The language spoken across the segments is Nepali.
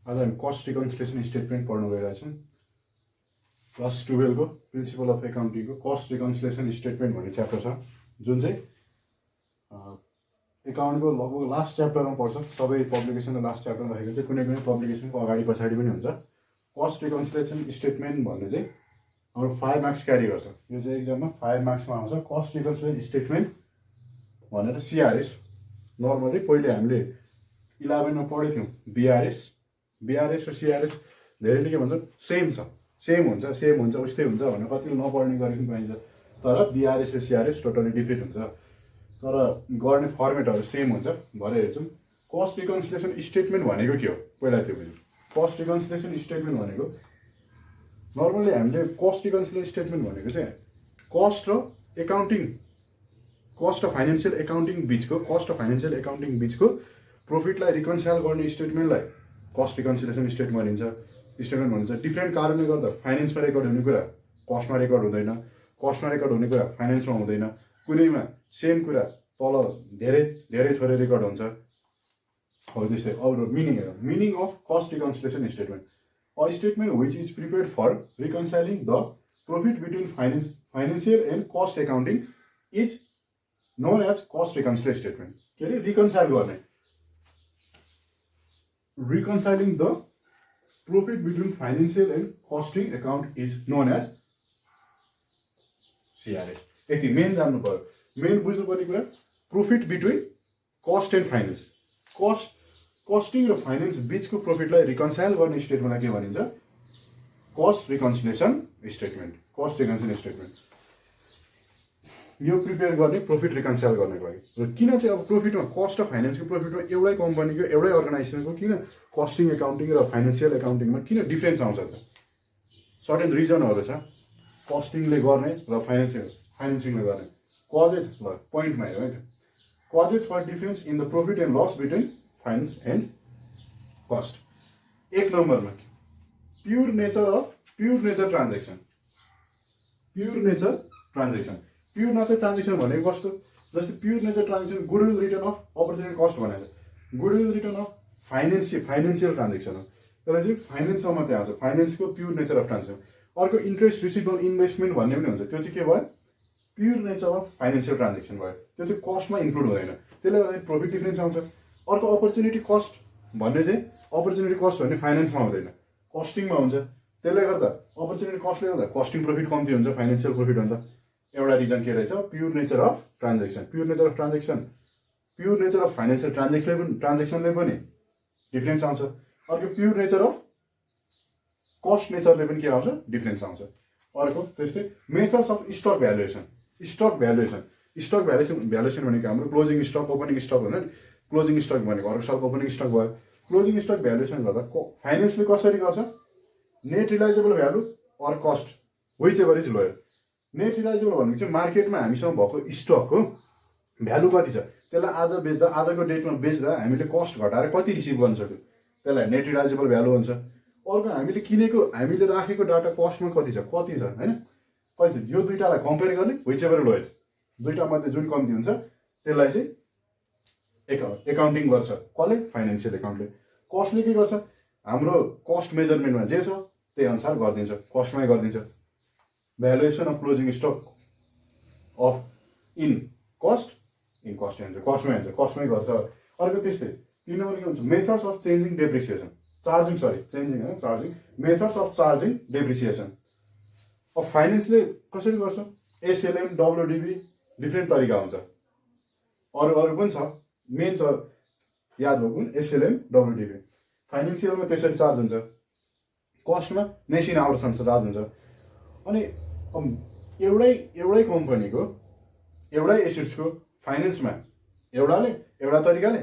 आज हामी कस्ट रिकन्सिलिएसन स्टेटमेन्ट पढ्न गइरहेको छौँ। क्लास 12 को प्रिन्सिपल अफ एकाउन्टिङको कस्ट रिकन्सिलिएसन स्टेटमेन्ट भन्ने च्याप्टर छ, जुन चाहिँ एकाउन्टको लगभग लास्ट च्याप्टरमा पर्छ। सबै पब्लिकेसनको लास्ट च्याप्टरमा राखेको चाहिँ कुनै कुनै पब्लिकेसनको अगाडि पछाडि पनि हुन्छ। कस्ट रिकन्सिलिएसन स्टेटमेन्ट भन्ने चाहिँ हाम्रो 5 मार्क्स क्यारी गर्छ। यो चाहिँ एक्जाममा 5 मार्क्समा आउँछ। कस्ट रिकन्सिलिएसन स्टेटमेन्ट भनेर सिआरएस, नर्मली पहिले हामीले 11 मा पढेको थियौँ। बिआरएस र सिआरएस धेरैले के भन्छ, सेम हुन्छ उस्तै हुन्छ भनेर कतिले नपढ्ने गरेको पनि पाइन्छ। तर बिआरएस र सिआरएस टोटली डिफ्रेन्ट हुन्छ, तर गर्ने फर्मेटहरू सेम हुन्छ। भरे हेर्छौँ कस्ट रिकन्सिलिएसन स्टेटमेन्ट भनेको के हो, पहिला त्यो बुझौँ। कस्ट रिकन्सिलिएसन स्टेटमेन्ट भनेको नर्मली हामीले कस्ट रिकन्सिलिएसन स्टेटमेन्ट भनेको चाहिँ कस्ट र एकाउन्टिङ, कस्ट र फाइनेन्सियल एकाउन्टिङ बिचको प्रफिटलाई रिकन्साइल गर्ने स्टेटमेन्टलाई कस्ट रिकन्सिलिएसन स्टेटमेन्ट भनिन्छ। डिफ्रेन्ट कारणले गर्दा फाइनेन्समा रेकर्ड हुने कुरा कस्टमा रेकर्ड हुँदैन, कस्टमा रेकर्ड हुने कुरा फाइनेन्समा हुँदैन। कुनैमा सेम कुरा तल धेरै थोरै रेकर्ड हुन्छ। हो त्यस्तै। अब meaning of cost reconciliation statement, a statement which is prepared for reconciling the profit between financial and cost accounting is known as cost reconciliation statement. के अरे रिकन्साइल गर्ने, reconciling the profit between financial and costing account is known as CRS. यति मेन जान्नु पर्यो, मेन बुझ्नुपर्ने कुरा profit between cost and finance, costing र फाइनेन्स बिचको प्रफिटलाई रिकन्साइल गर्ने स्टेटमेन्टलाई के भनिन्छ, कस्ट रिकन्सिलिएसन स्टेटमेन्ट। यो प्रिपेयर गर्ने प्रफिट रिकन्साइल गर्नको लागि। र किन चाहिँ अब प्रफिटमा कस्ट र फाइनेन्सको प्रफिटमा एउटै कम्पनीको एउटै अर्गनाइजेसनको किन कस्टिङ एकाउन्टिङ र फाइनेन्सियल एकाउन्टिङमा किन डिफ्रेन्स आउँछ त, सर्टेन रिजनहरू छ। कस्टिङले गर्ने र फाइनेन्सिङले गर्ने कजेज, ल पोइन्टमा हेरौँ है त। Causes for difference in the profit and loss between finance and cost. एक नम्बरमा pure nature transaction. Pure nature transaction भनेको कस्तो, जस्तै pure nature transaction goodwill return of opportunity cost भनेको छ। Goodwill return of financial transaction हो, त्यसलाई चाहिँ फाइनेन्समा मात्रै आउँछ, फाइनेन्सको प्युर नेचर अफ ट्रान्जेक्सन। अर्को इन्ट्रेस्ट रिसिभ अन इन्भेस्टमेन्ट भन्ने पनि हुन्छ, त्यो चाहिँ के भयो, pure nature of financial transaction भयो, त्यो चाहिँ कस्टमा इन्क्लुड हुँदैन, त्यसले गर्दा प्रफिट डिफ्रेन्स आउँछ। अर्को अपर्चुनिटी कस्ट भन्ने फाइनेन्समा हुँदैन, कस्टिङमा हुन्छ, त्यसले गर्दा अपर्चुनिटी कस्टले गर्दा कस्टिङ प्रफिट कम्ती हुन्छ, फाइनेन्सियल प्रफिट हुन्छ। एउटा रिजन के रहेछ, प्युर नेचर अफ फाइनेन्सियल ट्रान्जेक्सनले पनि डिफ्रेन्स आउँछ। अर्को प्युर नेचर अफ कस्ट नेचरले पनि के आउँछ, डिफ्रेन्स आउँछ। अर्को त्यस्तै मेथड्स अफ स्टक भ्यालुएसन भनेको हाम्रो क्लोजिङ स्टक, ओपनिङ स्टक हुन्छ नि। क्लोजिङ स्टक भनेको अर्को सालको ओपनिङ स्टक भयो। क्लोजिङ स्टक भ्यालुएसन गर्दा फाइनेन्सले कसरी गर्छ, net realisable value or cost whichever is lower. Net realisable भनेको चाहिँ मार्केटमा हामीसँग भएको स्टकको भ्यालु कति छ, त्यसलाई आज बेच्दा, आजको डेटमा बेच्दा हामीले कस्ट घटाएर कति रिसिभ गर्न सक्यो, त्यसलाई नेट रिलाइजेबल भ्यालु हुन्छ। अर्को हामीले राखेको डाटा कस्टमा कति छ होइन, कति छ, यो दुइटालाई कम्पेयर गर्ने, विच एभर लोयर, दुइटा मध्ये जुन कम्ती हुन्छ त्यसलाई चाहिँ एकाउन्टिङ गर्छ। कसले, फाइनेन्सियल एकाउन्टले। कस्टले के गर्छ, हाम्रो कस्ट मेजरमेन्टमा जे छ त्यही अनुसार गरिदिन्छ, कस्टमै गरिदिन्छ। Valuation of closing stock of कस्टमै गर्छ। अर्को त्यस्तै 3 नम्बर के हुन्छ, methods of changing depreciation, methods of charging depreciation. अब फाइनेन्सले कसरी गर्छ, एसएलएम, डब्लुडिबी, डिफ्रेन्ट तरिका हुन्छ। अरू पनि छ, मेन छ याद भएको एसएलएम, डब्लुडिबी। फाइनेन्सियलमा त्यसरी चार्ज हुन्छ, कस्टमा मेसिन आवरसम्म चार्ज हुन्छ। अनि एउटै कम्पनीको एउटै एसेट्सको फाइनेन्समा एउटा तरिकाले,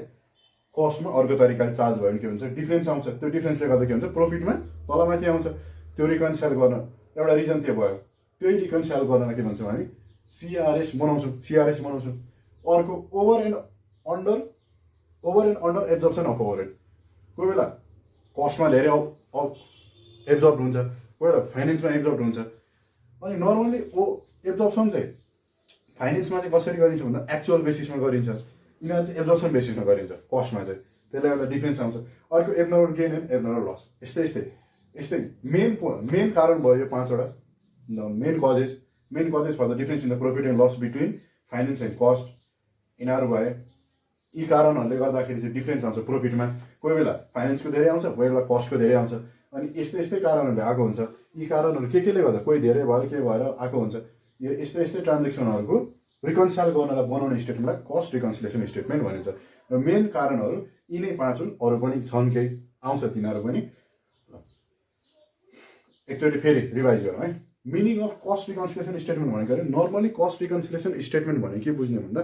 कस्टमा अर्को तरिकाले चार्ज भयो भने के हुन्छ, डिफ्रेन्स आउँछ। त्यो डिफ्रेन्सले गर्दा के हुन्छ, प्रफिटमा तलमाथि आउँछ। त्यो रिकन्साइल गर्न एउटा रिजन त्यो भयो। त्यही रिकन्साइल गर्न के भन्छ भने सिआरएस बनाउँछौँ। अर्को over and under absorption of overhead. कोही बेला कस्टमा धेरै एब्जर्ब हुन्छ, कोही बेला फाइनेन्समा एब्जर्ब हुन्छ। अनि नर्मली एब्जर्प्सन चाहिँ फाइनेन्समा चाहिँ कसरी गरिन्छ भन्दा एक्चुअल बेसिसमा गरिन्छ, यिनीहरू चाहिँ एब्जर्प्सन बेसिसमा गरिन्छ। कस्टमा चाहिँ त्यसले गर्दा डिफ्रेन्स आउँछ। अर्को abnormal gain and abnormal loss, यस्तै यस्तै यस्तै मेन कारण भयो यो 5वटा main causes for the difference in the profit and loss between finance and cost. यिनीहरू भए यी कारणहरूले गर्दाखेरि चाहिँ डिफ्रेन्स आउँछ प्रफिटमा। कोही बेला फाइनेन्सको धेरै आउँछ, कोही बेला कस्टको धेरै आउँछ। अनि यस्तै यस्तै कारणहरूले आएको हुन्छ। यी कारणहरू केले गर्दा कोही धेरै भएर के भएर आएको हुन्छ। यो यस्तै यस्तै ट्रान्जेक्सनहरूको रिकन्साइल गर्नलाई बनाउने स्टेटमेन्टलाई कस्ट रिकन्सिलेसन स्टेटमेन्ट भनिन्छ। र मेन कारणहरू यिनै 5 हुन्, अरू पनि छन् केही आउँछ तिनीहरू पनि। एकचोटि फेरि रिभाइज गरौँ है। Meaning of cost reconciliation statement भनेको नर्मली कस्ट रिकन्सिलेसन स्टेटमेन्ट भनेको के बुझ्ने भन्दा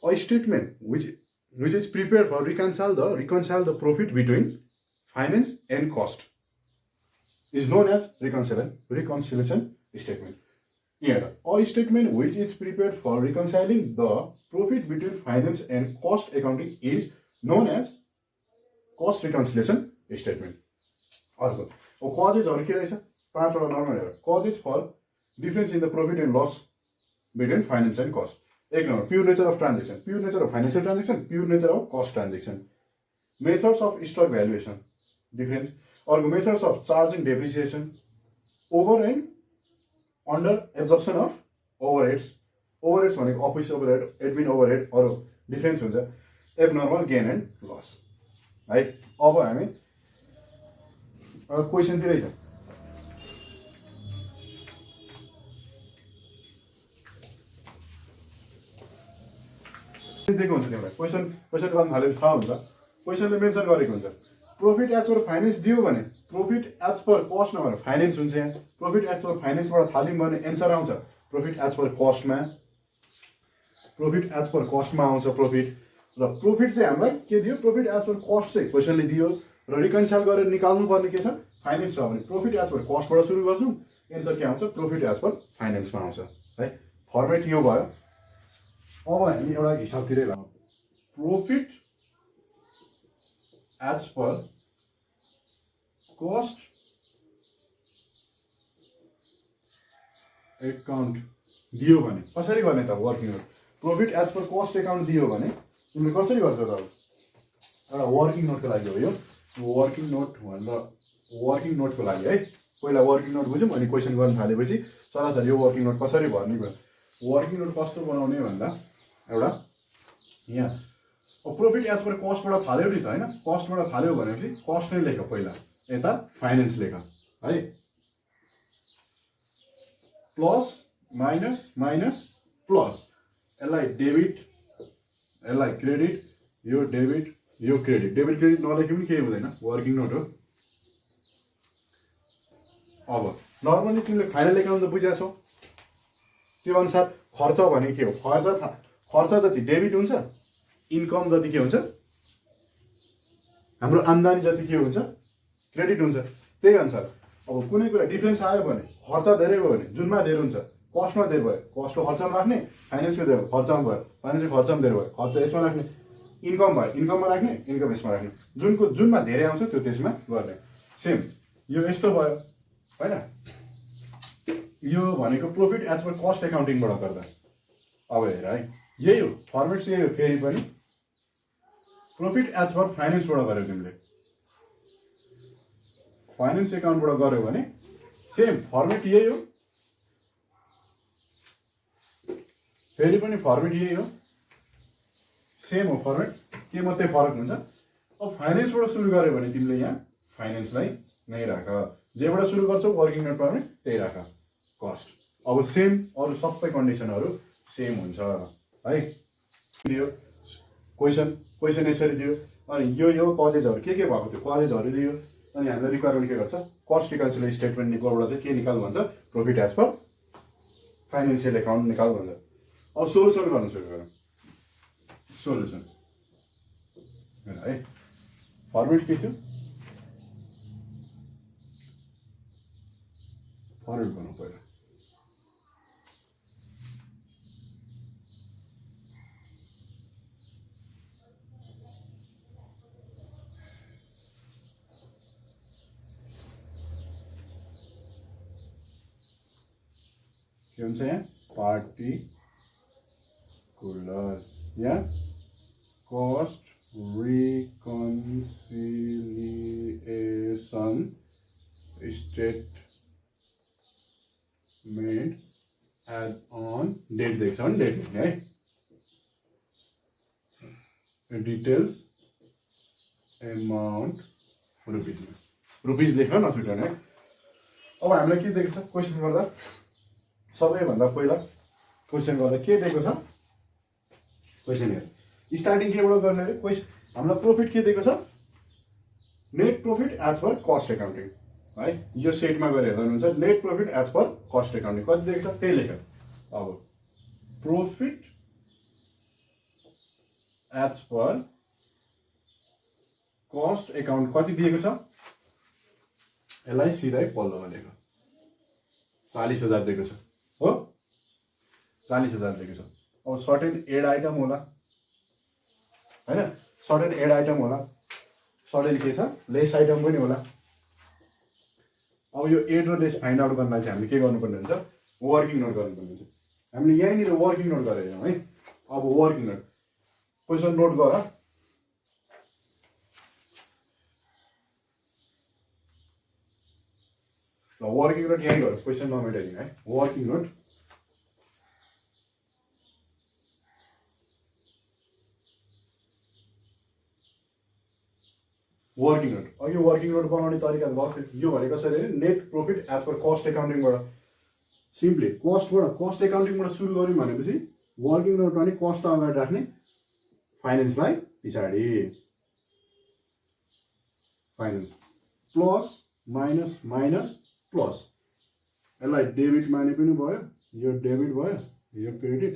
a statement which is prepared for reconcile the profit between finance and cost is known as reconciliation statement. Here, a statement which is prepared for reconciling the profit between finance and cost accounting is known as cost reconciliation statement. अर्को कजेजहरू के रहेछ 5वटा normal causes for difference in the profit and loss between finance and cost. एक number pure nature of transaction, pure nature of financial transaction, pure nature of cost transaction. Methods of stock valuation difference और methods of charging depreciation, over and under absorption of overheads. Overheads भनेको अफिस ओभरहेड, एडमिन ओभरहेड, अरू डिफरेन्स हुन्छ। एबनर्मल गेन एन्ड लस है। अब हामी क्वेसनतिरै छ। दिएको हुन्छ तिमीलाई क्वेसन गर्न थालेपछि थाहा हुन्छ। क्वेसनले मेन्सन गरेको हुन्छ प्रॉफिट एज पर फाइनेन्स दियो भने प्रॉफिट एज पर कस्ट नभएर फाइनेन्स हुन्छ। यहाँ प्रॉफिट एज पर फाइनेन्सबाट थाल्यौँ भने एन्सर आउँछ प्रॉफिट एज पर कस्टमा। प्रॉफिट एज पर कस्टमा आउँछ प्रॉफिट। र प्रॉफिट चाहिँ हामीलाई के दियो प्रॉफिट एज पर कस्ट चाहिँ क्वेसनले दियो र रिकन्साइल गरेर निकाल्नु पर्ने के छ फाइनेन्स छ भने प्रॉफिट एज पर कस्टबाट सुरु गर्छौँ। एन्सर के आउँछ प्रॉफिट एज पर फाइनेन्समा आउँछ है। फर्मेट यो भयो। अब हामी एउटा हिसाबतिरै लाउँ। Profit as per cost account दियो भने कसरी गर्ने त working note. Profit as per cost account दियो भने तिमीले कसरी गर्छौ त? एउटा वर्किङ नोटको लागि हो यो। वर्किङ नोट भनेर वर्किङ नोटको लागि है। पहिला वर्किङ नोट बुझौँ अनि क्वेसन गर्न थालेपछि सरासरी यो वर्किङ नोट कसरी भर्ने भयो। वर्किङ नोट कस्तो बनाउने भन्दा एउटा यहाँ प्रॉफिट एज पर कस्टबाट थाल्यो नि त हैन। कस्टबाट थाल्यो भनेपछि कस्ट नै लेख पहिला, यता फाइनेन्स लेख है। प्लस माइनस माइनस प्लस, यसलाई डेबिट यसलाई क्रेडिट, यो डेबिट यो क्रेडिट। डेबिट क्रेडिट नलेखे पनि केही हुँदैन, वर्किङ नोट हो। अब नर्मली तिमीले फाइनल एकाउन्ट त बुझेको छौ। त्यो अनुसार खर्च भने के हो? खर्च जति डेबिट हुन्छ, इन्कम जति के हुन्छ, हाम्रो आम्दानी जति के हुन्छ क्रेडिट हुन्छ। त्यही अनुसार अब कुनै कुरा डिफरेन्स आयो भने खर्च धेरै भयो भने जुनमा धेरै हुन्छ, कस्टमा धेरै भयो कस्टको खर्चमा राख्ने, फाइनेन्सको धेरै खर्चमा भयो फाइनेन्सको खर्चमा धेरै भयो खर्च यसमा राख्ने, इन्कम भयो इन्कममा राख्ने, इन्कम यसमा राख्ने। जुनमा धेरै आउँछ त्यो त्यसमा गर्ने। सेम यो यस्तो भयो हैन। यो भनेको प्रॉफिट एज पर कस्ट एकाउन्टिङबाट गर्दा। अब हेर है, यही हो फर्मेट चाहिँ यही हो। फेरि पनि प्रॉफिट एज पर फाइनेन्सबाट गर्यो तिमीले, फाइनेन्स एकाउन्टबाट गर्यो भने सेम फर्मेट यही हो। फेरि पनि फर्मेट यही हो, सेम हो फर्मेट। के मात्रै फरक हुन्छ अब फाइनेन्सबाट सुरु गर्यो भने तिमीले यहाँ फाइनेन्सलाई नै राख, जेबाट सुरु गर्छौ वर्किङ नोट फर्मेट त्यही राख कस्ट। अब सेम अरू सबै कन्डिसनहरू सेम हुन्छ है। दियो क्वेसन यसरी दियो अनि यो कजेजहरू के भएको थियो कजेजहरू दियो अनि हामीलाई रिक्वायरमेन्ट के गर्छ कस्ट रिकन्सिलिएसन स्टेटमेन्ट निकाल्बाट चाहिँ के निकाल भन्छ profit as per financial account निकाल भन्छ। अब सोल्युसन गर्न सुरु गरौँ। सोल्युसन है फर्मेट के थियो फर्मेट बनाउँ पहिला। के हुन्छ यहाँ पार्टिकुलर्स, यहाँ cost reconciliation statement as on date दिएको छ भने डेट लेख्ने है डिटेल्स एमाउन्ट रुपिजमा रुपिज लेख्न नछुटाउने है अब हामीलाई के दिएको छ क्वेसन गर्दा सबैभन्दा पहिला क्वेसन गर्दा के दिएको छ क्वेसन हेर स्टार्टिङ केबाट गर्ने अरे क्वेसन हामीलाई प्रफिट के दिएको छ net profit as per cost accounting है यो सेटमा गएर हेर्दा हुन्छ net profit as per cost accounting कति दिएको छ त्यही लेख अब profit as per cost account कति दिएको छ यसलाई सिधै पल्लोमा दिएको 40,000 दिएको छ हो 40,000 दिएको छ अब सर्टेन एड आइटम होला हैन सर्टेन एड आइटम होला सर्टेन के छ लेस आइटम पनि होला अब यो एड र लेस फाइन्ड आउट गर्नलाई चाहिँ हामीले के गर्नुपर्ने हुन्छ वर्किङ नोट गर्नुपर्ने हुन्छ हामीले यहीँनिर वर्किङ नोट गरेर हेरौँ है अब वर्किङ नोट क्वेसन नोट गर ल वर्किङ नोट यहीँ गर क्वेसन नमेटाइदिनु है वर्किङ नोट वर्किङ नोट अघि वर्किङ नोट बनाउने तरिका गर्थ्यो यो भनेको कसरी net profit as per cost एकाउन्टिङबाट सिम्पली कस्ट एकाउन्टिङबाट सुरु गऱ्यौँ भनेपछि वर्किङ नोटमा नि कस्ट अगाडि राख्ने फाइनेन्सलाई पछाडि finance plus minus minus plus यसलाई डेबिट माने पनि भयो यो डेबिट भयो यो क्रेडिट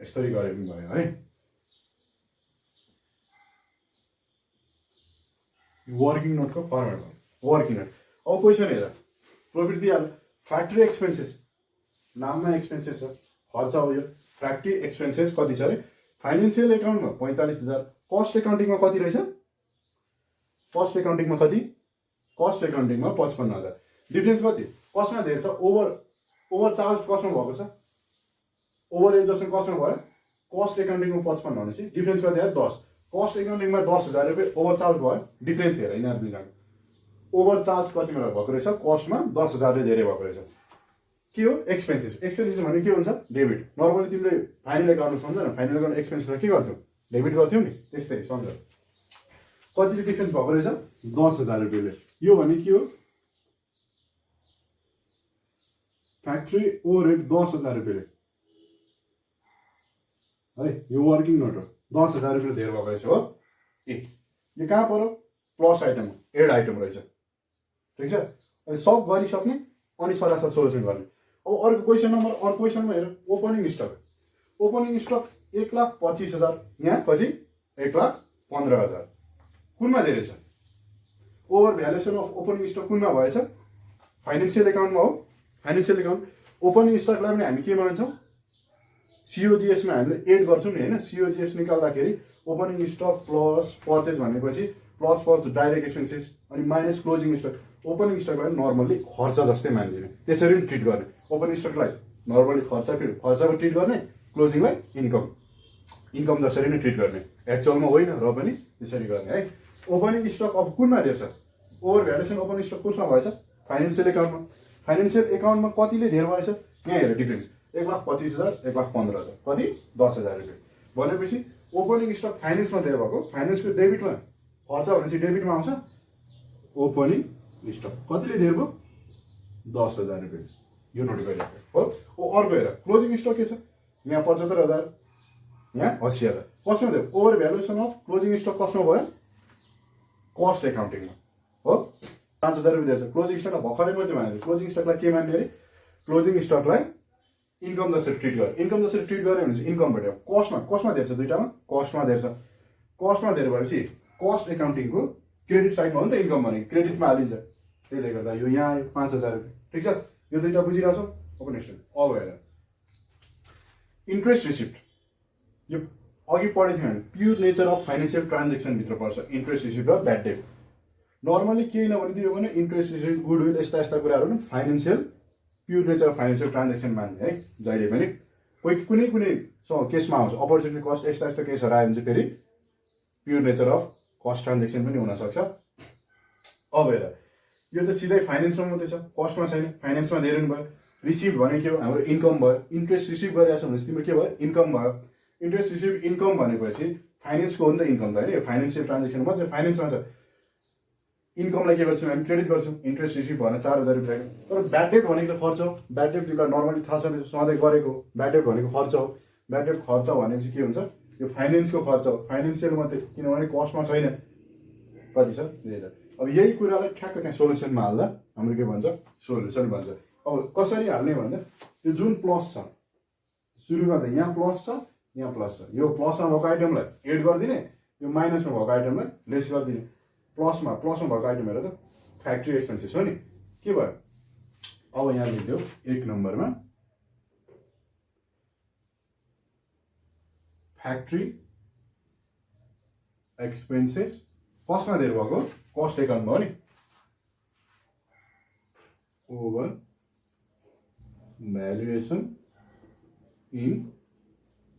यसरी गरे पनि भयो है वर्किङ नोटको फर्मेट भयो वर्किङ नोट अब क्वेसन हेर प्रफिट दिइहाल्यो फ्याक्ट्री एक्सपेन्सेस नाममा एक्सपेन्सेस छ खर्च हो यो फ्याक्ट्री एक्सपेन्सेस कति छ अरे फाइनेन्सियल एकाउन्टमा 45,000 कस्ट एकाउन्टिङमा कति रहेछ कस्ट एकाउन्टिङमा कति कस्ट एकाउन्टिङमा 55,000 डिफरेन्स कति कस्टमा धेरै छ ओभर चार्ज कस्टमा भएको छ ओभर एडजस्टमेन्ट कस्टमा भयो कस्ट एकाउन्टिङमा 55 भनेपछि डिफरेन्स कति आयो 10 कस्ट एकाउन्टिङमा 10,000 रुपियाँ ओभर चार्ज भयो डिफरेन्स हेर यिनीहरू ओभर चार्ज कतिमा भएको रहेछ कस्टमा 10,000 धेरै भएको रहेछ के हो एक्सपेन्सेस भने के हुन्छ डेबिट नर्मली तिमीले फाइनल एकाउन्ट सम्झ न फाइनल एकाउन्ट एक्सपेन्सेस के गर्थ्यौ डेबिट गर्थ्यौ नि त्यस्तै सम्झ कति डिफरेन्स भएको रहेछ 10,000 रुपियाँले यो भने के हो फ्याक्ट्री ओभरहेड 10,000 रुपियाँले है यो वर्किङ नोट हो 10,000 रुपियाँ धेरै भएको रहेछ हो यो कहाँ पर्यो प्लस आइटम एड आइटम रहेछ ठिक छ अनि सब गरिसक्ने अनि सरासर सोल्युसन गर्ने अब अर्को क्वेसन क्वेसनमा हेर ओपनिङ स्टक 1,25,000 यहाँ कति 1,15,000 कुनमा धेरै छ over valuation of opening stock कुनमा भएछ फाइनेन्सियल एकाउन्टमा हो फाइनेन्सियल एकाउन्ट ओपनिङ स्टकलाई पनि हामी के मान्छौँ सिओजिएसमा हामीले एड गर्छौँ नि होइन सिओजिएस निकाल्दाखेरि ओपनिङ स्टक प्लस पर्चेज भनेपछि प्लस फर्स डाइरेक्ट एक्सपेन्सेस अनि माइनस क्लोजिङ स्टक ओपनिङ स्टकलाई नर्मल्ली खर्च जस्तै मान्दिने त्यसरी पनि ट्रिट गर्ने ओपनिङ स्टकलाई नर्मल्ली खर्चको ट्रिट गर्ने क्लोजिङलाई इन्कम जसरी नै ट्रिट गर्ने एक्चुअलमा होइन र पनि त्यसरी गर्ने है ओपनिङ स्टक अब कुनमा दिएछ ओभर भ्यालुएसन ओपनिङ स्टक कुनमा भएछ फाइनेन्सियल एकाउन्टमा कतिले धेर भएछ यहाँ हेर डिफरेन्स 1,25,000 1,15,000 कति 10,000 रुपियाँ भनेपछि ओपनिङ स्टक फाइनेन्समा धेरै भएको फाइनेन्सको डेबिटमा खर्च भनेपछि डेबिटमा आउँछ ओपनिङ स्टक कतिले धेरै भयो 10,000 रुपियाँ यो नोट गरिराख्यो हो अर्को हेर क्लोजिङ स्टक के छ यहाँ 75,000 यहाँ 80,000 कसमा थियो over valuation of closing stock कसमा भयो कस्ट एकाउन्टिङमा हो 5,000 रुपियाँ दिएछ क्लोजिङ स्टकलाई भर्खरै मात्रै भने क्लोजिङ स्टकलाई के मान्ने अरे क्लोजिङ स्टकलाई इन्कम जसरी ट्रिट गऱ्यो भने चाहिँ इन्कम भेट्यो कस्टमा धेरै छ दुईटामा कस्टमा धेरै भएपछि कस्ट एकाउन्टिङको क्रेडिट साइडमा हो नि त इन्कम भने क्रेडिटमा हालिन्छ त्यसले गर्दा यो यहाँ आयो 5,000 रुपियाँ ठिक छ यो दुईटा बुझिरहेछौ अब नेक्स्ट अब हेर इन्ट्रेस्ट रिसिप्ट यो अघि पढेको थियो भने प्योर नेचर अफ फाइनेन्सियल ट्रान्जेक्सनभित्र पर्छ इन्ट्रेस्ट रिसिप्ट र ब्याड डेट नर्मली केही नभनिदियो भने इन्ट्रेस्ट रिसिप्ट गुडविल यस्ता कुराहरू पनि financial pure nature of financial transaction मान्ने है जहिले पनि कुनै केसमा आउँछ अपर्च्युनिटी कस्ट यस्ता केसहरू आयो भने चाहिँ फेरि pure nature of cost transaction पनि हुनसक्छ। अब हेर यो त सिधै फाइनेन्समा मात्रै छ, कस्टमा छैन। फाइनेन्समा धेरै नि भयो। रिसिभ भनेको के हो, हाम्रो इन्कम भयो। इन्ट्रेस्ट रिसिभ गरिरहेको छ भनेपछि तिम्रो के भयो, इन्कम भयो। इन्ट्रेस्ट रिसिभ इन्कम भनेपछि फाइनेन्सको हो नि त इन्कम त होइन, यो फाइनेन्सियल ट्रान्जेक्सन मात्रै फाइनेन्समा छ। इन्कमलाई के गर्छौँ हामी, क्रेडिट गर्छौँ। इन्ट्रेस्ट रिसिभ भएन 4,000 रुपियाँको। तर ब्याड डेट भनेको त खर्च हो। ब्याड डेट तिमीलाई नर्मली थाहा छ सधैँ गरेको। ब्याड डेट भनेको खर्च हो। ब्याड डेट खर्च भनेपछि के हुन्छ, यो फाइनेन्सको खर्च हो, फाइनेन्सियल मात्रै, किनभने कस्टमा छैन। कति छ 2,000। अब यही कुरालाई ठ्याक्क त्यहाँ सोल्युसनमा हाल्दा हाम्रो के भन्छ, सोल्युसन भन्छ। अब कसरी हाल्ने भन्दा यो जुन प्लस छ सुरुमा त यहाँ प्लस छ, यहाँ प्लस छ। यो प्लसमा भएको आइटमलाई एड गरिदिने, यो माइनसमा भएको आइटमलाई लेस गरिदिने। प्लसमा भएको आइटम हेर त फ्याक्ट्री एक्सपेन्सेस हो नि, के भयो। अब यहाँ लेखिदियो 1 नम्बरमा फ्याक्ट्री एक्सपेन्सेस कस्टमा धेरै भएको, कस्ट एकाउन्ट भयो नि, over valuation in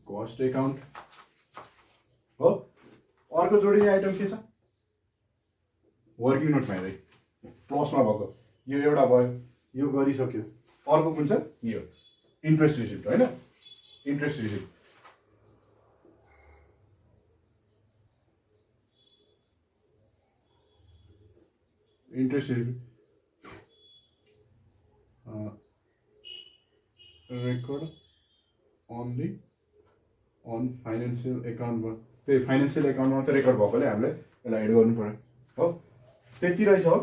cost account हो। अर्को जोडिने आइटम के छ, वर्किङ नोटमा हेर्दै प्लसमा भएको यो एउटा भयो, यो गरिसक्यो। अर्को कुन छ, यो इन्ट्रेस्ट रिसिप्ट होइन, interest receipt. Interest record only on financial एकाउन्टमा, त्यही फाइनेन्सियल एकाउन्टमा मात्रै रेकर्ड भएकोले हामीले यसलाई एड गर्नु पऱ्यो हो। त्यति रहेछ हो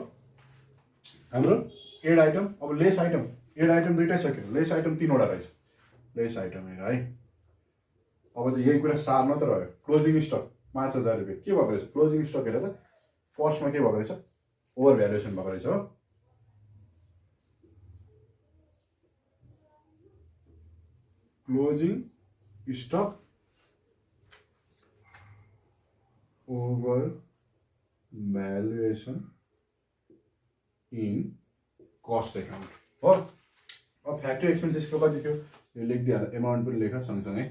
हाम्रो एड आइटम। अब लेस आइटम, एड आइटम दुइटै सक्यो, लेस आइटम 3वटा रहेछ। लेस आइटम हेर है, अब त यही कुरा सार्न त रह्यो। क्लोजिङ स्टक 5,000 रुपियाँ के भएको रहेछ, क्लोजिङ स्टक हेर त कस्टमा के भएको रहेछ, ओभर भ्यालुएसन भएको रहेछ हो। Closing stock over valuation in cost account हो। अब फ्याक्ट्री एक्सपेन्सेसको कति थियो, यो लेखिदिइहाल, एमाउन्ट पनि लेख सँगसँगै।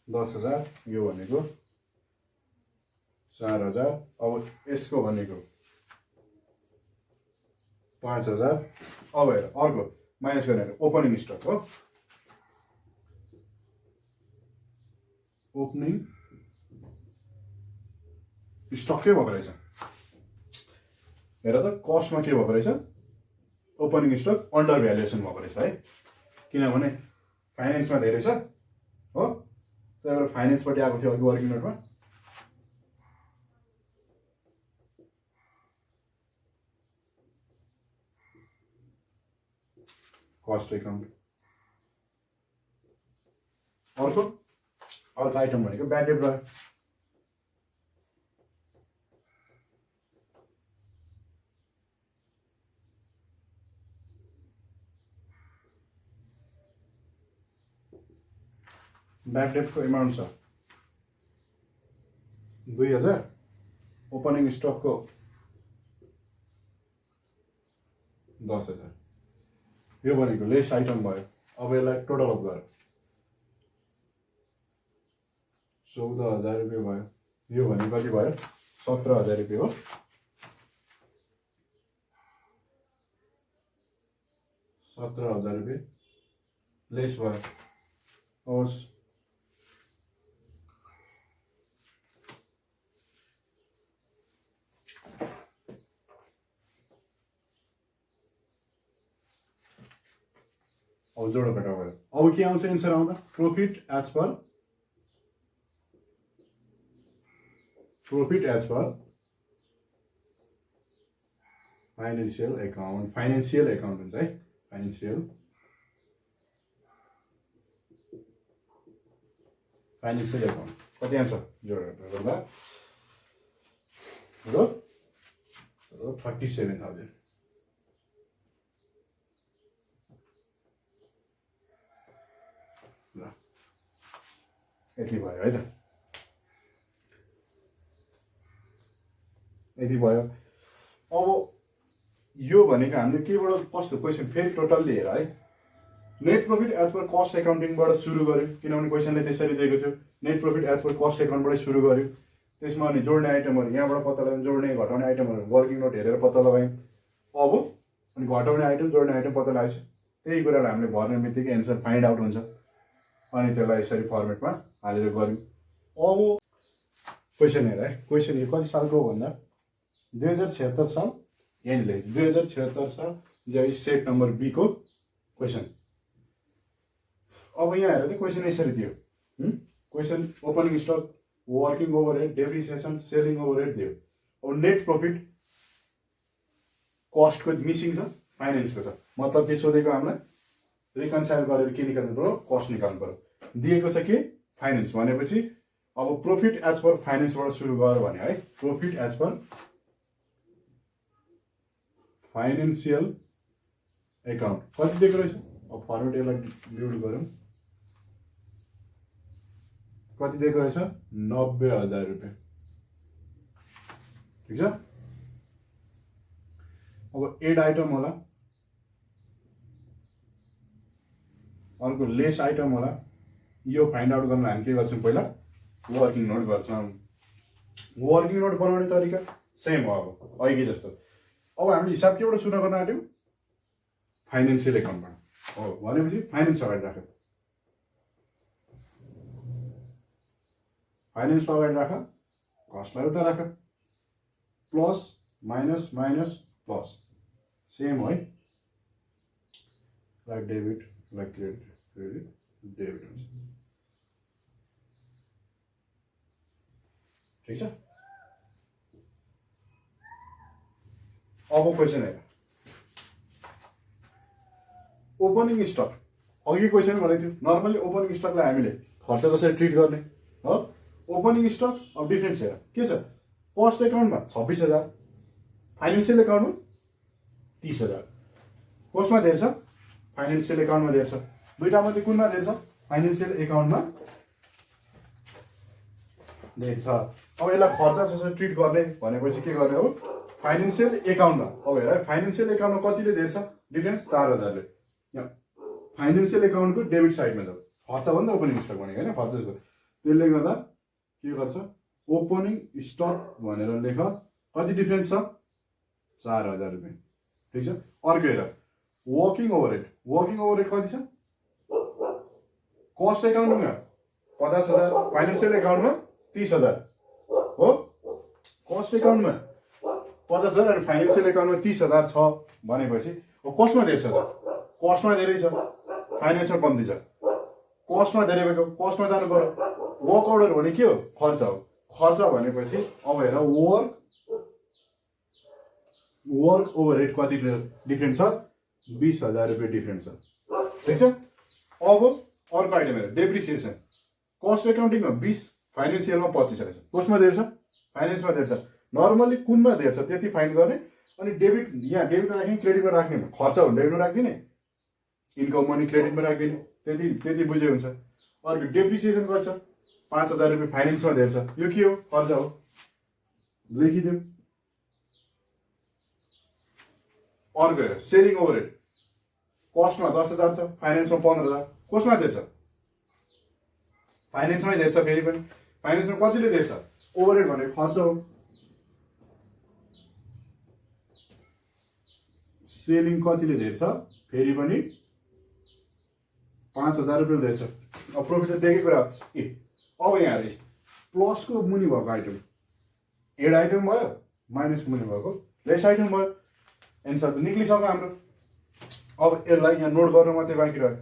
10,000 यो भनेको 4,000। अब यसको भनेको 5,000। अब हेर अर्को माइनस गर्ने ओपनिङ स्टक हो। ओपनिङ स्टक के भएको रहेछ हेर त, कस्टमा के भएको रहेछ, ओपनिङ स्टक अन्डर भ्यालुएसन भएको रहेछ है। किनभने फाइनेन्समा धेरै छ हो, त्यही भएर फाइनेन्सपट्टि आएको थियो अघि वर्किङ नोटमा। Cost account. अर्को आइटम भनेको ब्याड डेट भयो। ब्याड डेटको एमाउन्ट छ 2,000, ओपनिङ स्टकको 10,000। यो भनेको लेस आइटम भयो। अब यसलाई टोटल अफ गर, 14,000 रुपियाँ भयो। यो भनेको कति भयो, 17,000 रुपियाँ हो। 17,000 रुपियाँ लेस भयो। हवस्, अब जोडो घटा भयो। अब के आउँछ एन्सर आउँदा, profit as per financial account. Financial account हुन्छ है, फाइनेन्शियल एकाउन्ट कति आउँछ जोडो घटा गर्दा, 37,000। ल यति भयो है त, यति भयो। अब यो भनेको हामीले केबाट कस्तो क्वेसन, फेरि टोटल्ली हेर है। Net profit as per cost एकाउन्टिङबाट सुरु गर्यो, किनभने क्वेसनले त्यसरी दिएको थियो। Net profit as per cost एकाउन्टबाट सुरु गर्यो, त्यसमा अनि जोड्ने आइटमहरू यहाँबाट पत्ता लगायौँ, जोड्ने घटाउने आइटमहरू वर्किङ नोट हेरेर पत्ता लगायौँ। अब अनि घटाउने आइटम जोड्ने आइटम पत्ता लगाएपछि त्यही कुरालाई हामीले भर्ने बित्तिकै एन्सर फाइन्ड आउट हुन्छ। अनि त्यसलाई यसरी फर्मेटमा हालेर गऱ्यौँ। अब क्वेसन हेर है, क्वेसन यो कति सालको हो भन्दा 2076 साल यहाँनिर लेखेको छ 2076 साल जो सेट नम्बर बी को क्वेसन। अब यहाँ हेरेर चाहिँ क्वेसन यसरी दियो। Question opening stock, working overhead, depreciation, selling overhead दियो। अब नेट प्रफिट कस्टको मिसिङ छ, फाइनेन्सको छ। मतलब के सोधेको हामीलाई, रिकन्साइल गरेर के निकाल्नु पर्यो, कस्ट निकाल्नु पर्यो। दिएको छ के फाइनेन्स भनेपछि अब प्रफिट एज पर फाइनेन्सबाट सुरु गर्यो भने है, profit as per financial account कति दिएको रहेछ। अब फर्मेट यसलाई बिल्ड गरौँ। कति दिएको रहेछ 90,000 रुपियाँ। ठिक छ। अब एड आइटम होला, अर्को लेस आइटम होला। यो फाइन्ड आउट गर्न हामी के गर्छौँ, पहिला वर्किङ नोट गर्छौँ। वर्किङ नोट बनाउने तरिका सेम हो अब अघि जस्तो। अब हामीले हिसाब केबाट सुरु गर्न आँट्यौँ, फाइनेन्सियल एकाउन्टबाट हो भनेपछि फाइनेन्स अगाडि राख, फाइनेन्स अगाडि राख, कस्टलाई उता राख, plus minus minus plus same है। Like debit like credit, credit debit हुन्छ। ठिक छ। अब क्वेसन हेर, ओपनिङ स्टक। अघि क्वेसन भनेको थियो नर्मली ओपनिङ स्टकलाई हामीले खर्च जसरी ट्रिट गर्ने हो। ओपनिङ स्टक अब डिफ्रेन्स हेर के छ, कस्ट एकाउन्टमा 26,000, फाइनेन्सियल एकाउन्टमा 30,000। कसमा धेरै छ, फाइनेन्सियल एकाउन्टमा धेरै छ। दुईटा मध्ये कुनमा धेरै छ, फाइनेन्सियल एकाउन्टमा धेरै छ। अब यसलाई खर्च जसरी ट्रिट गर्ने भनेपछि के गर्ने हो, फाइनेन्सियल एकाउन्टमा। अब हेर फाइनेन्सियल एकाउन्टमा कतिले धेरै छ डिफ्रेन्स, 4,000ले। यहाँ फाइनेन्सियल एकाउन्टको डेबिट साइडमा जाऊ, खर्च भन्दा ओपनिङ स्टक भनेको होइन, खर्च जस्तो। त्यसले गर्दा के गर्छ, ओपनिङ स्टक भनेर लेख, कति डिफ्रेन्स छ 4,000 रुपियाँ। ठिक छ। अर्को हेर वर्किङ ओभरहेड, वर्किङ ओभरहेड कति छ, कस्ट एकाउन्टमा 50,000, फाइनेन्सियल एकाउन्टमा 30,000 हो। कस्ट एकाउन्टमा 50,000 अनि फाइनेन्सियल एकाउन्टमा 30,000 छ भनेपछि अब कस्टमा धेरै छ त, कस्टमा धेरै छ, फाइनेन्समा कम्ती छ। कस्टमा धेरै भएको कस्टमा जानु पर्यो। वर्क अर्डर भने के हो, खर्च हो। खर्च भनेपछि अब हेर वर्क ओभरहेड कति डिफ्रेन्ट छ, 20,000 रुपियाँ डिफ्रेन्ट छ। ठिक छ। अब अर्को आइटम हेर डेप्रिसिएसन, कस्ट एकाउन्टिङमा 20, फाइनेन्सियलमा 25 रहेछ। कसमा धेरै छ, फाइनेन्समा धेरै छ। नर्मली कुनमा धेरै छ त्यति फाइन्ड गर्ने। अनि डेबिट यहाँ डेबिटमा राख्ने क्रेडिटमा राख्ने, खर्च हो डेबिटमा राखिदिने, इन्कम मनी क्रेडिटमा राखिदिने, त्यति बुझे हुन्छ। अर्को डेप्रिसिएसन गर्छ 5,000 रुपियाँ, फाइनेन्समा धेरै छ। यो के हो, खर्च हो, लेखिदिउँ। अर्को हेर सेलिङ ओभरहेड, कस्टमा 10,000 छ, फाइनेन्समा 15,000। कसमा धेरै छ, फाइनेन्समै धेरै छ। फेरि पनि फाइनेन्समा कतिले धेरै छ, ओभरहेड भनेको खर्च हो। सेलिङ कतिले धेरै छ, फेरि पनि 5,000 रुपियाँ धेरै छ। अब प्रफिट दिएकै कुरा ए। अब यहाँ हेर प्लसको मुनि भएको आइटम एड आइटम भयो, माइनस मुनि भएको लेस आइटम भयो। एन्सर त निक्लिसक्यो हाम्रो। अब यसलाई यहाँ नोट गर्न मात्रै बाँकी रह्यो।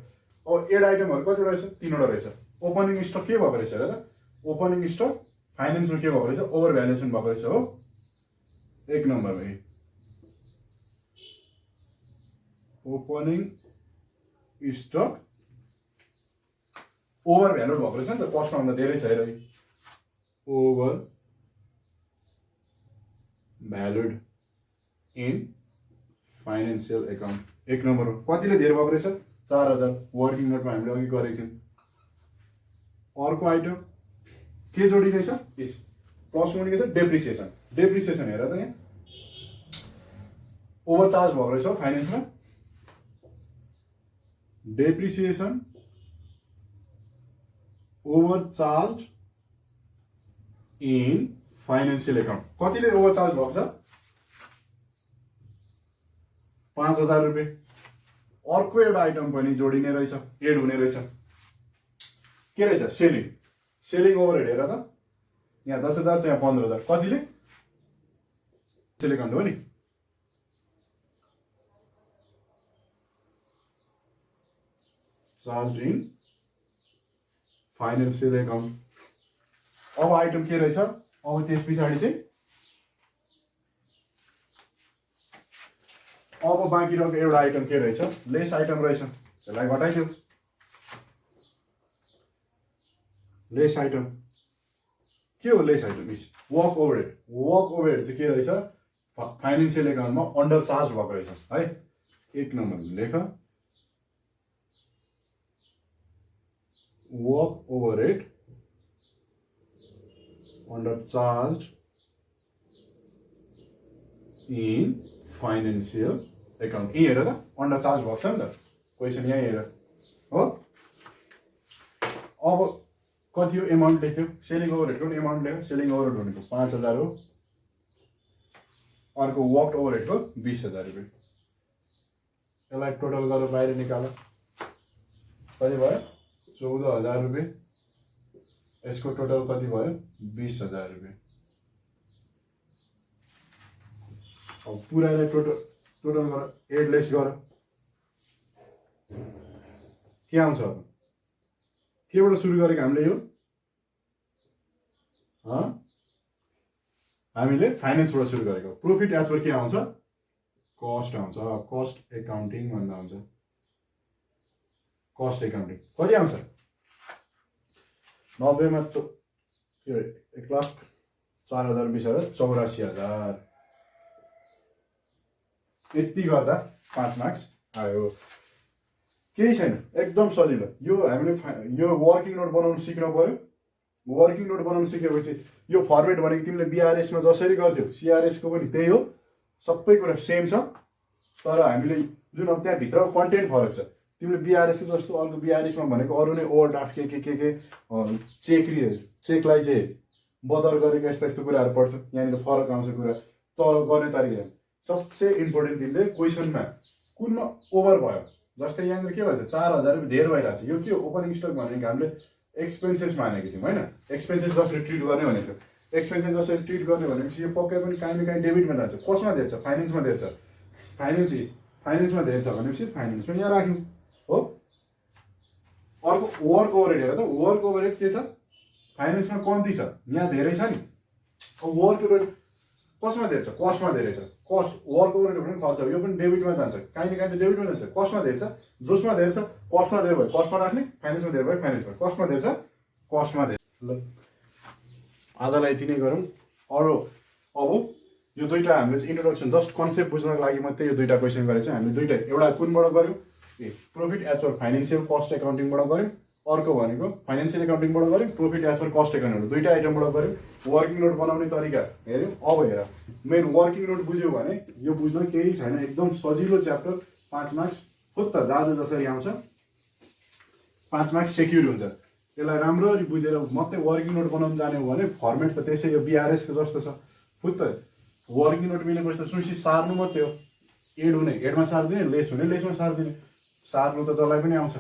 अब एड आइटमहरू कतिवटा रहेछ, 3वटा रहेछ। ओपनिङ स्टक के भएको रहेछ हेर त, ओपनिङ स्टक फाइनेन्समा के भएको रहेछ, ओभर भ्यालुएसन भएको रहेछ हो। 1 नम्बरमा ओपनिङ स्टक ओभर भ्यालुड भएको रहेछ नि त, कस्टमा भन्दा धेरै छ हेर, over valued in financial account. 1 number हो। कतिले धेरै भएको रहेछ, 4,000। वर्किङ नोटमा हामीले अघि गरेको थियौँ। अर्को आइटम के जोडिँदैछ, प्लस मुनि के छ, डेप्रिसिएसन। डेप्रिसिएसन हेर त यहाँ ओभर चार्ज भएको रहेछ फाइनेन्समा। Depreciation over charge in financial account कतिले ओभरचार्ज भएको छ 5,000 रुपियाँ। अर्को एउटा आइटम पनि जोडिने रहेछ, एड हुने रहेछ। के रहेछ? Selling overhead. हेर त, यहाँ 10,000 छ, यहाँ 15,000। कतिले? एकाउन्ट हो नि। Charge in financial account. अब आइटम के रहेछ? अब त्यस पछाडि चाहिँ अब बाँकी रहेको एउटा आइटम के रहेछ? लेस आइटम रहेछ। त्यसलाई घटाइदियो। लेस आइटम के हो? Lace item is work overhead. Work overhead चाहिँ के रहेछ? फाइनेन्सियल एकाउन्टमा अन्डर चार्ज भएको रहेछ है। 1 नम्बर लेख, work overhead under charge in financial account. यही हेर त, अन्डर चार्ज भएको छ नि त क्वेसन, यही हेर हो। अब कति हो एमाउन्ट लेख्यो? सेलिङ ओभरहेडको पनि एमाउन्ट लेख्यो। सेलिङ ओभरहेड भनेको 5,000 हो। अर्को वर्क ओभरहेडको 20,000 रुपियाँ। यसलाई टोटल गरेर बाहिर निकाल। कति भयो? 14,000 रुपियाँ। यसको टोटल कति भयो? 20,000 रुपियाँ। अब पुरालाई टोटल गर, एडलेस गर, के आउँछ? अब केबाट सुरु गरेको हामीले? यो हामीले फाइनेन्सबाट सुरु गरेको। प्रॉफिट एज पर के आउँछ? कस्ट आउँछ। कस्ट एकाउन्टिङ भन्दा हुन्छ। कस्ट एकाउन्टिङ कति आउँछ? 90 मा 1,04,000 20,000 84,000। यति गर्दा 5 मार्क्स आयो। केही छैन, एकदम सजिलो। यो हामीले यो वर्किङ नोट बनाउन सिक्नु पर्यो। वर्किङ नोट बनाउन सिकेपछि यो फर्मेट भनेको तिमीले बीआरएस मा जसरी गर्थ्यौ सीआरएस को पनि त्यही हो। सबै कुरा सेम छ, तर हामीले जुन अब त्यहाँ भित्र कन्टेन्ट फरक छ। तिमीले बीआरएस जस्तो अर्को बीआरएस मा भनेको अरु नै ओभरड्राफ्ट के चेकलाई चाहिँ बदर गरेको यस्ता यस्तो कुराहरु पढ्छौ। यहाँनिर फरक आउँछ कुरा, तर गर्ने तरिका सबसे इम्पोर्टेन्ट तिमीले क्वेसनमा कुनमा ओभर भयो। जस्तै यहाँनिर के भन्छ? 4,000 रुपियाँ धेर भइरहेछ। यो के हो? ओपनिङ स्टक भनेको हामीले एक्सपेन्सेस मानेको थियौँ हैन। एक्सपेन्सेस जसरी ट्रिट गर्ने भनेको थियो। एक्सपेन्सेस जसरी ट्रिट गर्ने भनेपछि यो पक्कै पनि काहीँ न काहीँ डेबिटमा जान्छ। कसमा धेर छ? फाइनेन्समा धेर छ। फाइनेन्समा धेर छ भनेपछि फाइनेन्समा यहाँ राख्नु हो। अर्को वर्क ओभरहेड हेर त। वर्क ओभरहेड के छ? फाइनेन्समा कम्ती छ, यहाँ धेरै छ नि। अब वर्क ओभरहेड कसमा धेर छ? कस्टमा धेरै छ। कस्ट वर्क ओभरहेड पनि खर्च हो, यो पनि डेबिटमा जान्छ। काहीँ न काहीँ त डेबिटमा जान्छ। कस्टमा धेर छ? जोसमा धेर छ कस्टमा धेर भयो कस्टमा राख्ने, फाइनेन्समा धेर भयो फाइनेन्समा, कस्टमा धेर छ कस्टमा धेर। ल आजलाई यति नै गरौँ। अरु अब यो दुईटा हामीले चाहिँ इन्ट्रोडक्सन जस्ट कन्सेप्ट बुझ्नको लागि मात्रै यो दुईटा क्वेसन गरेछ। हामीले दुईटा, एउटा कुनबाट गर्यौँ? Profit as per financial cost एकाउन्टिङबाट गर्यौँ। अर्को भनेको फाइनेन्शियल एकाउन्टिङबाट गर्यौँ। Profit as per cost accounting, दुईटा आइटमबाट गर्यौँ। वर्किङ नोट बनाउने तरिका हेर्यौँ। अब हेर, मेन वर्किङ नोट बुझ्यो भने यो बुझ्न केही छैन, एकदम सजिलो च्याप्टर। 5 मार्क्स फुत्त जादु जसरी आउँछ। 5 मार्क्स सेक्युर हुन्छ। यसलाई राम्ररी बुझेर मात्रै वर्किङ नोट बनाउन जाने हो भने फर्मेट त त्यसै यो बीआरएस को जस्तो छ। फुत्त वर्किङ नोट मिलेपछि त सुइसी सार्नु मात्रै हो। एड हुने एडमा सार्दिने, लेस हुने लेसमा सार्दिने। सार्नु त जसलाई पनि आउँछ।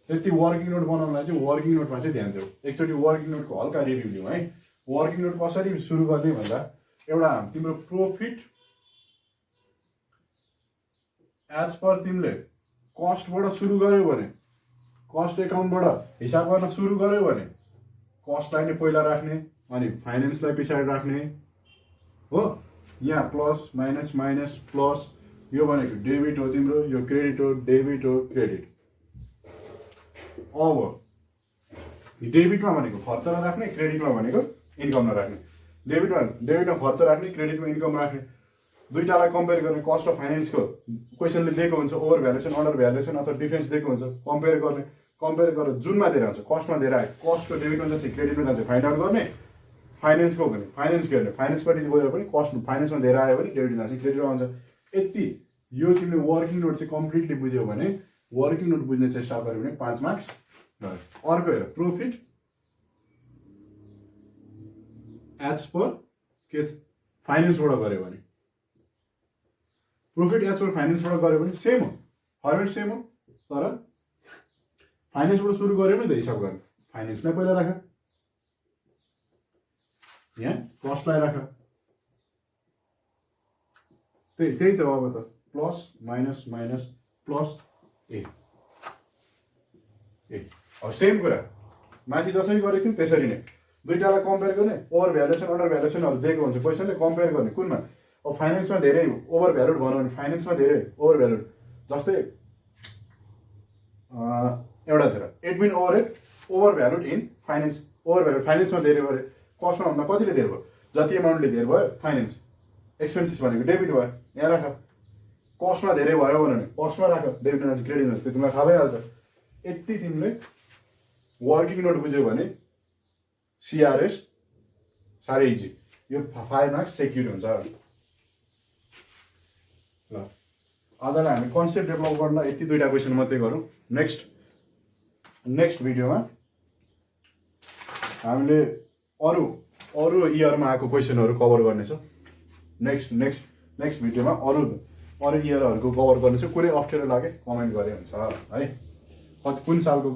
त्यति वर्किङ नोट बनाउनलाई चाहिँ वर्किङ नोटमा चाहिँ ध्यान दिऊ। एकचोटि वर्किङ नोटको हल्का रिभ्यू लिउँ है। वर्किङ नोट कसरी सुरु गर्ने भन्दा, एउटा तिम्रो प्रॉफिट एज पर तिमीले कस्टबाट सुरु गर्यौ भने, कस्ट एकाउन्टबाट हिसाब गर्न सुरु गर्यौ भने कस्टलाई नै पहिला राख्ने, अनि फाइनेन्सलाई पछाडि राख्ने हो। यहाँ प्लस माइनस माइनस प्लस, यो भनेको डेबिट हो तिम्रो, यो क्रेडिट हो, डेबिट हो क्रेडिट। अब डेबिटमा भनेको खर्चलाई राख्ने, क्रेडिटमा भनेको इन्कमलाई राख्ने। डेबिटमा खर्च राख्ने, क्रेडिटमा इन्कम राख्ने। दुईटालाई कम्पेयर गर्ने। कस्ट अफ फाइनेन्सको क्वेसनले दिएको हुन्छ ओभर भ्यालुएसन, अन्डर भ्यालुएसन अथवा डिफरेन्स दिएको हुन्छ। कम्पेयर गर्ने, कम्पेयर गरेर जुनमा दिएर आउँछ, कस्टमा दिएर आयो, कस्टको डेबिटमा जान्छ क्रेडिटमा जान्छ, फाइन्ड आउट गर्ने। फाइनेन्सको भने फाइनेन्स गर्ने, फाइनेन्सपट्टि गएर पनि कस्ट फाइनेन्समा दिएर आयो भने डेबिटमा जान्छ क्रेडिटमा आउँछ। यति यो तिमीले वर्किङ नोट चाहिँ कम्प्लिटली बुझ्यौ भने, वर्किङ नोट बुझ्ने चेष्टा गर्यो भने 5 मार्क्स। अर्को हेर, प्रॉफिट एज पर के फाइनेन्सबाट गऱ्यो भने प्रफिट एज पर फाइनेन्सबाट गऱ्यो भने सेम हो, फर्मेट सेम हो, तर फाइनेन्सबाट सुरु गऱ्यो नि त हिसाब गर्नु। फाइनेन्सलाई पहिला राख, यहाँ कस्टलाई राख, त्यही त अब त प्लस माइनस माइनस प्लस ए अब सेम कुरा माथि जसरी गरेको थियौँ त्यसरी नै दुईटालाई कम्पेयर गर्ने, ओभर भ्यालुएसन अन्डर भ्यालुएसनहरू दिएको हुन्छ क्वेसनले, कम्पेयर गर्ने कुनमा। अब फाइनेन्समा धेरै ओभर भ्यालुड भनौँ भने फाइनेन्समा धेरै ओभर भ्यालुड, जस्तै एउटा छ admin overhead over valued in finance, over valued फाइनेन्समा धेरै भयो, कस्टमा भन्दा कतिले धेरै भयो, जति एमाउन्टले धेरै भयो फाइनेन्स, एक्सपेन्सेस भनेको डेबिट भयो, यहाँ राख। कस्टमा धेरै भयो भने कस्टमा राख, डेबिट जान्छ क्रेडिट जान्छ, त्यो तिमीलाई थाहा भइहाल्छ। यति तिमीले वर्किङ नोट बुझ्यो भने सिआरएस साह्रै इजी, यो 5 मार्क्स सेक्युर हुन्छ। ल आजलाई हामी कन्सेप्ट डेभलप गर्न यति दुईवटा क्वेसन मात्रै गरौँ। नेक्स्ट भिडियोमा हामीले अरू इयरमा आएको क्वेसनहरू कभर गर्नेछौँ। नेक्स्ट भिडियोमा अरू इयरहरूको कभर गर्नेछौँ। कुनै अप्ठ्यारो लागे कमेन्ट गरे हुन्छ है, कुन सालको